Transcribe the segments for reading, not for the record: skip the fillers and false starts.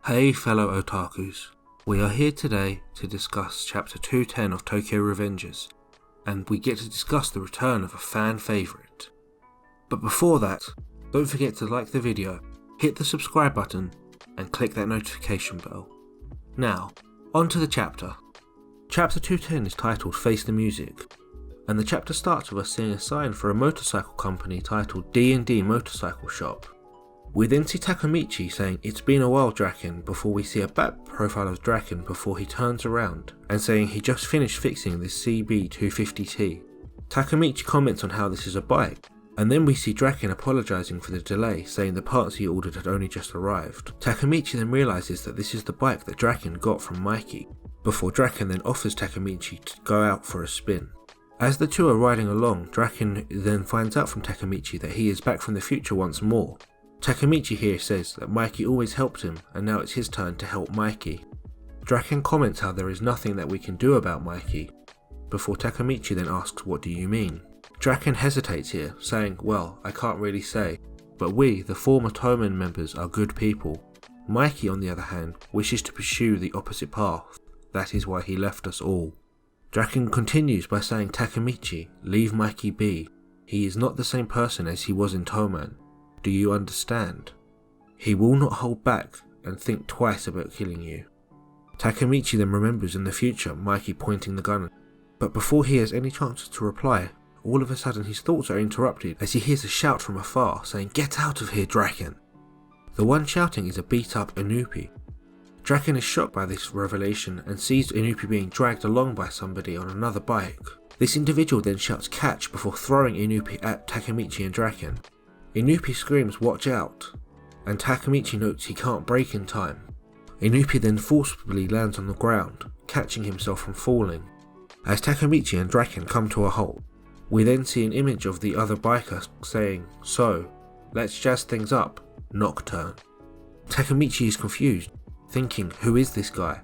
Hey fellow Otakus, we are here today to discuss chapter 210 of Tokyo Revengers, and we get to discuss the return of a fan favourite. But before that, don't forget to like the video, hit the subscribe button, and click that notification bell. Now, on to the chapter. Chapter 210 is titled Face the Music, and the chapter starts with us seeing a sign for a motorcycle company titled D&D Motorcycle Shop. We then see Takemichi saying, "It's been a while, Draken," before we see a back profile of Draken before he turns around and saying he just finished fixing this CB250T. Takemichi comments on how this is a bike, and then we see Draken apologising for the delay, saying the parts he ordered had only just arrived. Takemichi then realises that this is the bike that Draken got from Mikey, before Draken then offers Takemichi to go out for a spin. As the two are riding along, Draken then finds out from Takemichi that he is back from the future once more. Takemichi here says that Mikey always helped him and now it's his turn to help Mikey. Draken comments how there is nothing that we can do about Mikey, before Takemichi then asks, "What do you mean?" Draken hesitates here, saying, "Well, I can't really say, but we, the former Tomen members, are good people. Mikey, on the other hand, wishes to pursue the opposite path. That is why he left us all." Draken continues by saying, "Takemichi, leave Mikey be. He is not the same person as he was in Toman. Do you understand? He will not hold back and think twice about killing you." Takemichi then remembers in the future Mikey pointing the gun, but before he has any chance to reply, all of a sudden his thoughts are interrupted as he hears a shout from afar saying, "Get out of here, Draken!" The one shouting is a beat up Inupi. Draken is shocked by this revelation and sees Inupi being dragged along by somebody on another bike. This individual then shouts "catch" before throwing Inupi at Takemichi and Draken. Inupi screams "watch out", and Takemichi notes he can't brake in time. Inupi then forcibly lands on the ground, catching himself from falling. As Takemichi and Draken come to a halt, we then see an image of the other biker saying, "So, let's jazz things up, Nocturne." Takemichi is confused, thinking, who is this guy?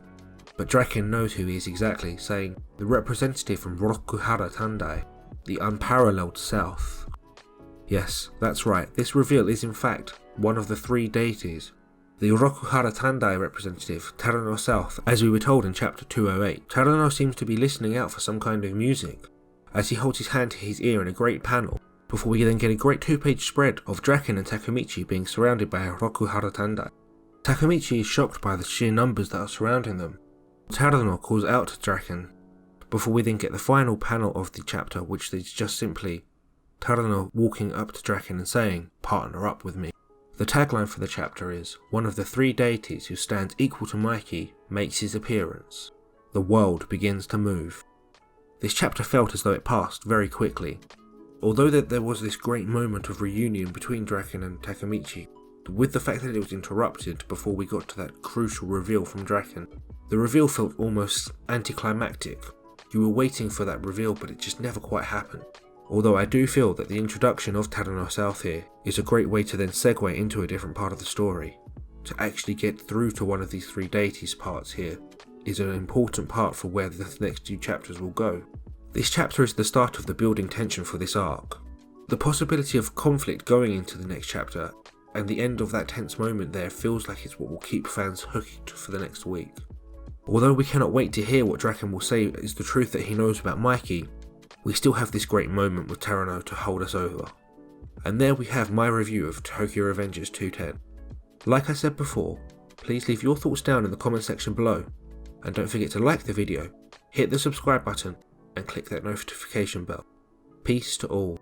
But Draken knows who he is exactly, saying, "The representative from Rokuhara Tandai, the unparalleled South." Yes, that's right, this reveal is in fact one of the three deities. The Rokuhara Tandai representative, Tarano South, as we were told in chapter 208. Tarano seems to be listening out for some kind of music, as he holds his hand to his ear in a great panel, before we then get a great two-page spread of Draken and Takemichi being surrounded by Rokuhara Tandai. Takemichi is shocked by the sheer numbers that are surrounding them. Tarano calls out to Draken, before we then get the final panel of the chapter, which is just simply Tarano walking up to Draken and saying, "Partner up with me." The tagline for the chapter is, "One of the three deities who stands equal to Mikey makes his appearance. The world begins to move." This chapter felt as though it passed very quickly. Although there was this great moment of reunion between Draken and Takemichi, with the fact that it was interrupted before we got to that crucial reveal from Draken, the reveal felt almost anticlimactic. You were waiting for that reveal, but it just never quite happened. Although I do feel that the introduction of Tarano South here is a great way to then segue into a different part of the story. To actually get through to one of these three deities parts here is an important part for where the next two chapters will go. This chapter is the start of the building tension for this arc. The possibility of conflict going into the next chapter and the end of that tense moment there feels like it's what will keep fans hooked for the next week. Although we cannot wait to hear what Draken will say is the truth that he knows about Mikey, we still have this great moment with Tarano to hold us over. And there we have my review of Tokyo Revengers 210. Like I said before, please leave your thoughts down in the comment section below, and don't forget to like the video, hit the subscribe button, and click that notification bell. Peace to all.